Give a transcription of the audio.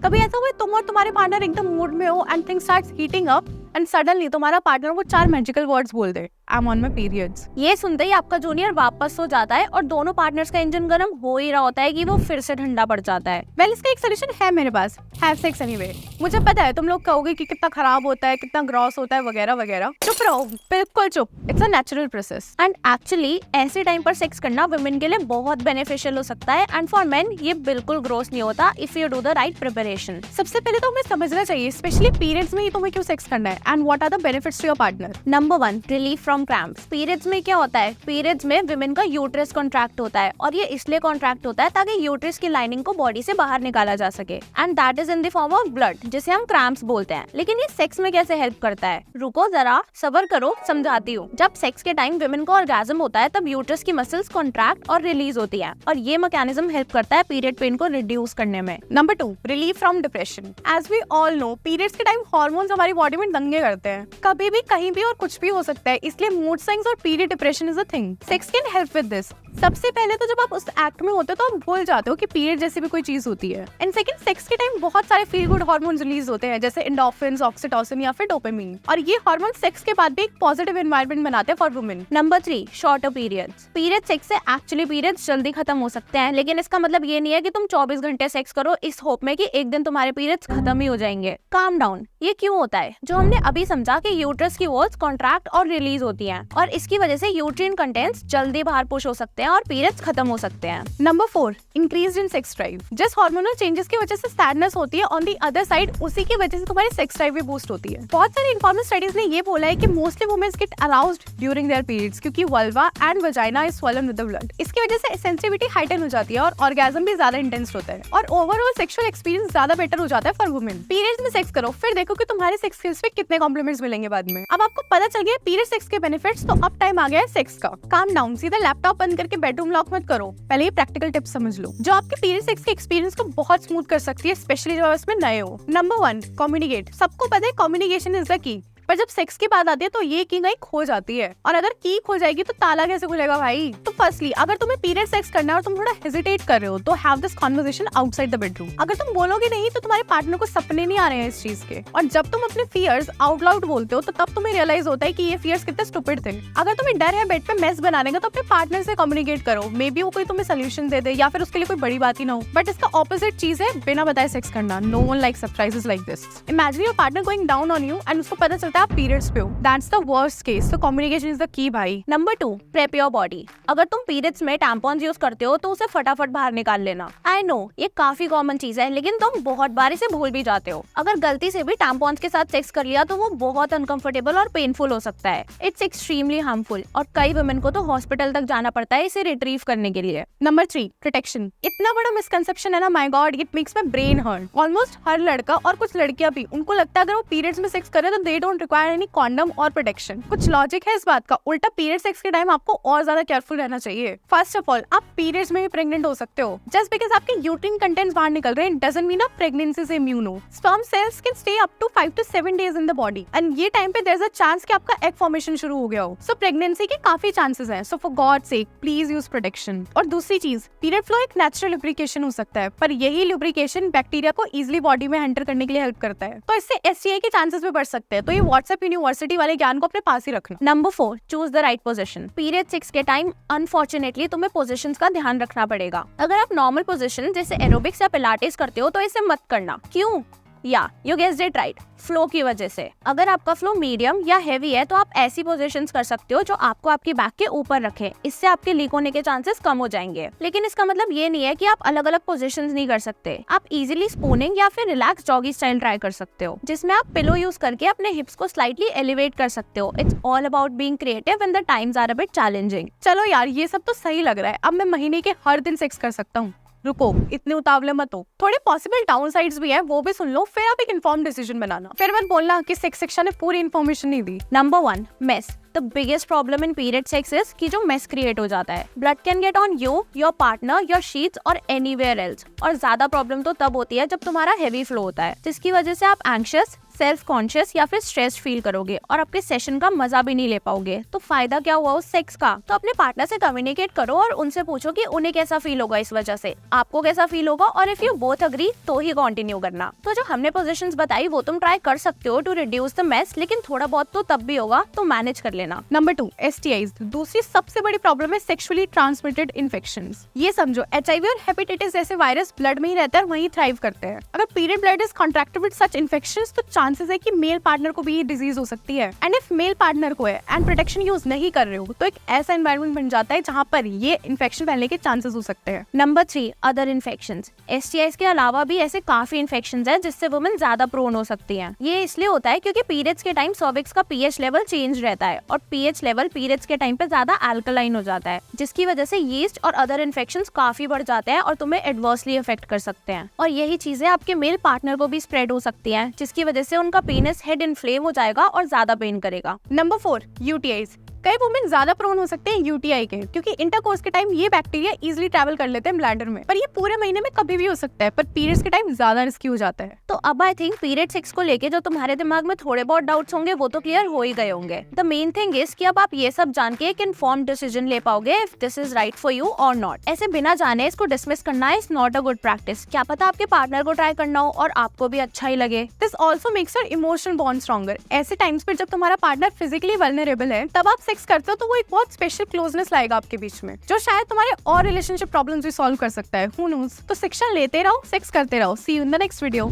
कभी ऐसा हुआ है तुम और तुम्हारे पार्टनर एकदम मूड में हो and things starts heating up and suddenly तुम्हारा पार्टनर वो 4 मैजिकल वर्ड्स बोल दे, I am on my periods. ये सुनते ही आपका जूनियर वापस सो जाता है और दोनों पार्टनर्स का इंजन गर्म हो ही रहा होता है कि वो फिर से ठंडा पड़ जाता है। वेल, इसका एक सोल्यूशन है मेरे पास, हैव सेक्स एनीवे। मुझे पता है तुम लोग कहोगे कि कितना खराब होता है, कितना ग्रॉस होता है वगैरह वगैरह। चुप रहो, बिल्कुल चुप। It's a natural process and actually ऐसे टाइम पर सेक्स करना वुमेन के लिए बहुत बेनिफिशियल हो सकता है एंड फॉर मेन ये बिल्कुल ग्रॉस नहीं होता if you do the right preparation. सबसे पहले तो हमें समझना चाहिए स्पेशली पीरियड्स में ही तुम्हें क्यों सेक्स करना है and what are the benefits to your partner. Number 1, relief from cramps. Periods में क्या होता है, पीरियड्स में विमेन का यूट्रस कॉन्ट्रैक्ट होता है और ये इसलिए कॉन्ट्रैक्ट होता है ताकि यूट्रस की लाइनिंग को बॉडी से बाहर निकाला जा सके and that is in the form of blood जिसे हम क्रैम्प्स बोलते हैं। लेकिन ये सेक्स में कैसे हेल्प करता है, रुको जरा सब्र करो, समझाती हूँ। जब सेक्स के टाइम विमेन को ऑर्गेज्म होता है तब यूट्रस की मसल्स कॉन्ट्रैक्ट और रिलीज होती है और ये मैकेनिज्म हेल्प करता है पीरियड पेन को रिड्यूस करने में। Number 2, relief from depression. As we all know periods के टाइम हार्मोन्स हमारी बॉडी में दंगे करते हैं, कभी भी कहीं भी और कुछ भी हो सकता है, इसलिए मूड स्विंग्स और period depression is a thing. Sex can help with this. सबसे पहले तो जब आप उस एक्ट में होते हो तो आप भूल जाते हो कि पीरियड जैसी भी कोई चीज होती है एंड सेकंड, सेक्स के टाइम बहुत सारे फील गुड हार्मोन्स रिलीज होते हैं जैसे एंडोर्फिन्स, ऑक्सीटोसिन या फिर डोपामिन और ये हार्मोन सेक्स के बाद भी एक पॉजिटिव एनवायरनमेंट बनाते हैं for women. Number 3, shorter periods. Period sex से एक्चुअली पीरियड्स जल्दी खत्म हो सकते हैं लेकिन इसका मतलब ये नहीं है कि तुम 24 घंटे सेक्स करो इस होप में कि एक दिन तुम्हारे पीरियड्स खत्म ही हो जाएंगे। Calm down. ये क्यों होता है, जो हमने अभी समझा कि यूट्रस की वॉल्स कॉन्ट्रैक्ट और रिलीज होती हैं और इसकी वजह से यूट्रिन कंटेंट्स जल्दी बाहर पुश हो सकते हैं और पीरियड्स खत्म हो सकते हैं। Number 4, increase in sex drive. जिस हार्मोनल चेंजेस की वजह से सैडनेस होती है ऑन दी अदर साइड, उसी की वजह से तुम्हारी सेक्स ड्राइव भी बूस्ट होती है। बहुत सारी इन्फॉर्मल स्टडीज ने ये बोला है कि mostly womens get aroused during their periods क्योंकि vulva and vagina is swollen with the blood. इसकी वजह से सेंसिटिविटी हाइटन हो जाती है और ऑर्गेज्म भी ज्यादा इंटेंस होता है और ओवरऑल सेक्सुअल एक्सपीरियंस ज्यादा बेटर हो जाता है फॉर वुमेन। पीरियड्स में सेक्स करो, फिर देखो कि तुम्हारे सेक्स स्किल्स पे कितने कॉम्प्लीमेंट्स मिलेंगे बाद में। अब आपको पता चल गया पीरियड सेक्स के बेनिफिट्स, तो अब टाइम आ गया है सेक्स का। काम डाउन, सीधा लैपटॉप बंद करके बेडरूम लॉक मत करो, पहले ये प्रैक्टिकल टिप्स समझ लो जो आपके पीरियड सेक्स के एक्सपीरियंस को बहुत स्मूथ कर सकती है, स्पेशली जब आप इसमें नए हो। Number 1, communicate. सबको पता है कम्युनिकेशन इज द की, पर जब सेक्स की बात आती है तो ये की कहीं खो जाती है और अगर की खो जाएगी तो ताला कैसे खुलेगा भाई। तो फर्स्टली अगर तुम्हें पीरियड सेक्स करना है और तुम थोड़ा हेजिटेट कर रहे हो तो have this conversation outside the bedroom. अगर तुम बोलोगे नहीं तो तुम्हारे पार्टनर को सपने नहीं आ रहे हैं इस चीज के और जब तुम अपने फियर्स आउट लाउड बोलते हो तो तब तुम्हें रियलाइज होता है कि ये फियर्स कितने स्टूपिड थे। अगर तुम्हें डर है बेड पे मेस बनाने का तो अपने पार्टनर से कम्युनिकेट करो, मे बी वो कोई तुम्हें सोल्यूशन दे दे या फिर उसके लिए कोई बड़ी बात ही ना हो। बट इसका ऑपोजिट चीज है बिना बताए सेक्स करना। No one likes surprises like this. Imagine your partner going down on you and उसको पता चलता है आप पीरियड्स पे हो। That's the worst case. So communication is the key भाई। Number 2, prep your body। अगर तुम पीरियड्स में टैम्पॉन्स यूज करते हो तो उसे फटाफट बाहर निकाल लेना। I know ये काफी कॉमन चीज है लेकिन तुम बहुत बार इसे भूल भी जाते हो। अगर गलती से भी टैम्पॉन्स के साथ सेक्स कर लिया तो वो बहुत अनकंफर्टेबल और पेनफुल हो सकता है। इट्स एक्सट्रीमली हार्मफुल और कई वुमेन को तो हॉस्पिटल तक जाना पड़ता है इसे रिट्रीव करने के लिए। Number 3, protection. इतना बड़ा मिसकंसेप्शन है ना, my god, it makes my brain hurt. Almost हर लड़का और कुछ लड़कियां भी, उनको लगता है अगर वो पीरियड्स में सेक्स करे तो they don't require any condom और प्रोटेक्शन। कुछ लॉजिक है इस बात का, उल्टा पीरियड सेक्स के टाइम आपको और ज्यादा केयरफुल रहना चाहिए। फर्स्ट ऑफ ऑल, आप पीरियड्स में भी प्रेग्नेंट हो सकते हो। जस्ट बिकॉज आपके यूट्रिन कंटेंट्स बाहर निकल रहे हैं डजंट मीन आप प्रेगनेंसी से इम्यून हो। Sperm cells can stay up to 5 to 7 days in the body and ये टाइम पे देयर इज अ चांस कि आपका एग फॉर्मेशन शुरू हो गया हो। सो प्रेगनेंसी के काफी चांसेस हैं। So for God sake please use protection. और दूसरी चीज, पीरियड फ्लो एक नेचुरल लुब्रिकेशन हो सकता है पर यही लुब्रिकेशन बैक्टीरिया को इजिली बॉडी में एंटर करने के लिए हेल्प करता है, तो इससे एसटीआई के चांसेस भी बढ़ सकते हैं। तो ये व्हाट्सएप यूनिवर्सिटी वाले ज्ञान को अपने पास ही रखना। Number 4, choose the right position. Period sex के टाइम अनफॉर्चुनेटली तुम्हें पोजीशंस का ध्यान रखना पड़ेगा। अगर आप नॉर्मल पोजीशन जैसे एरोबिक्स या पिलाटेस करते हो तो इसे मत करना। क्यों? या you guessed it right, flow की वजह से। अगर आपका फ्लो मीडियम या हेवी है तो आप ऐसी पोजीशंस कर सकते हो जो आपको आपकी बैक के ऊपर रखे, इससे आपके लीक होने के चांसेस कम हो जाएंगे। लेकिन इसका मतलब ये नहीं है कि आप अलग अलग पोजीशंस नहीं कर सकते। आप इजीली स्पूनिंग या फिर रिलैक्स जॉगी स्टाइल ट्राई कर सकते हो जिसमें आप पिलो यूज करके अपने हिप्स को स्लाइटली एलिवेट कर सकते हो। It's all about being creative when the times are a bit challenging. चलो यार, ये सब तो सही लग रहा है, अब मैं महीने के हर दिन सेक्स कर सकता हूँ। रुको, इतने उतावले मत हो, थोड़े पॉसिबल डाउन साइड्स भी हैं, वो भी सुन लो, फिर आप एक इन्फॉर्म डिसीजन बनाना। फिर मत बोलना कि सेक्स सेक्शन ने पूरी इन्फॉर्मेशन नहीं दी। Number 1, mess. The biggest problem in period sex is कि जो मेस क्रिएट हो जाता है। Blood can get on you, your partner, your sheets और एनीवेयर एल्स। और ज्यादा प्रॉब्लम तो तब होती है जब तुम्हारा हेवी फ्लो होता है जिसकी वजह से आप एंग्शियस, सेल्फ कॉन्शियस या फिर स्ट्रेस फील करोगे और आपके सेशन का मजा भी नहीं ले पाओगे। तो फायदा क्या हुआ उस सेक्स का? तो अपने पार्टनर से कम्युनिकेट करो और उनसे पूछो कि उन्हें कैसा फील होगा इस वजह से, आपको कैसा फील होगा, और इफ यू बोथ अग्री तो ही कंटिन्यू करना। तो जो हमने पोजीशंस बताई वो तुम ट्राई कर सकते हो टू रिड्यूस द मेस, लेकिन थोड़ा बहुत तो तब भी होगा, तो मैनेज कर लेना। Number 2, STIs। दूसरी सबसे बड़ी प्रॉब्लम है सेक्सुअली ट्रांसमिटेड इन्फेक्शंस। ये समझो HIV और हेपेटाइटिस जैसे वायरस ब्लड में ही रहते हैं और वहीं थ्राइव करते हैं। अगर period blood is contracted with such infections तो चांसेस है कि मेल पार्टनर को भी ये डिजीज हो सकती है। एंड इफ मेल पार्टनर को है एंड प्रोटेक्शन यूज नहीं कर रहे हो तो एक ऐसा एनवायरनमेंट बन जाता है जहाँ पर ये इन्फेक्शन फैलने के चांसेस हो सकते हैं। Number 3, other infections. STIs के अलावा भी ऐसे काफी इन्फेक्शंस हैं जिससे वुमेन ज्यादा प्रोन हो सकती हैं। ये इसलिए होता है क्योंकि पीरियड्स के टाइम सर्विक्स का pH लेवल चेंज रहता है और pH लेवल पीरियड्स के टाइम पे ज्यादा अल्कलाइन हो जाता है, जिसकी वजह से यीस्ट और अदर इन्फेक्शंस काफी बढ़ जाते हैं और तुम्हें एडवर्सली अफेक्ट कर सकते हैं। और यही चीजें आपके मेल पार्टनर को भी स्प्रेड हो सकती हैं, जिसकी वजह से उनका पेनिस हेड इन्फ्लेम हो जाएगा और ज्यादा पेन करेगा। Number 4, UTIs। कई वुमेन ज्यादा प्रोन हो सकते हैं UTI के, क्योंकि इंटरकोर्स के टाइम ये बैक्टीरिया इजीली ट्रैवल कर लेते हैं ब्लैडर में, पर ये पूरे महीने में कभी भी हो सकता है, पर पीरियड्स के टाइम ज्यादा रिस्की हो जाता है। तो अब आई थिंक पीरियड 6 को लेके जो तुम्हारे दिमाग में थोड़े बहुत डाउट्स होंगे वो तो क्लियर हो ही गए होंगे। द मेन थिंग इज कि अब आप ये सब जान के एक इन्फॉर्म्ड डिसीजन ले पाओगे if this is right for you और नॉट। ऐसे बिना जाने इसको डिसमिस करना is not a good practice. क्या पता आपके पार्टनर को ट्राई करना हो और आपको भी अच्छा ही लगे। This also makes your emotional bond stronger. ऐसे टाइम्स पर जब तुम्हारा पार्टनर फिजिकली वल्नरेबल है तब आप सेक्स करते हो तो वो एक बहुत स्पेशल क्लोजनेस लाएगा आपके बीच में, जो शायद तुम्हारे और रिलेशनशिप प्रॉब्लम्स भी सॉल्व कर सकता है। Who knows. तो शिक्षा लेते रहो, सेक्स करते रहो। See you in the next video.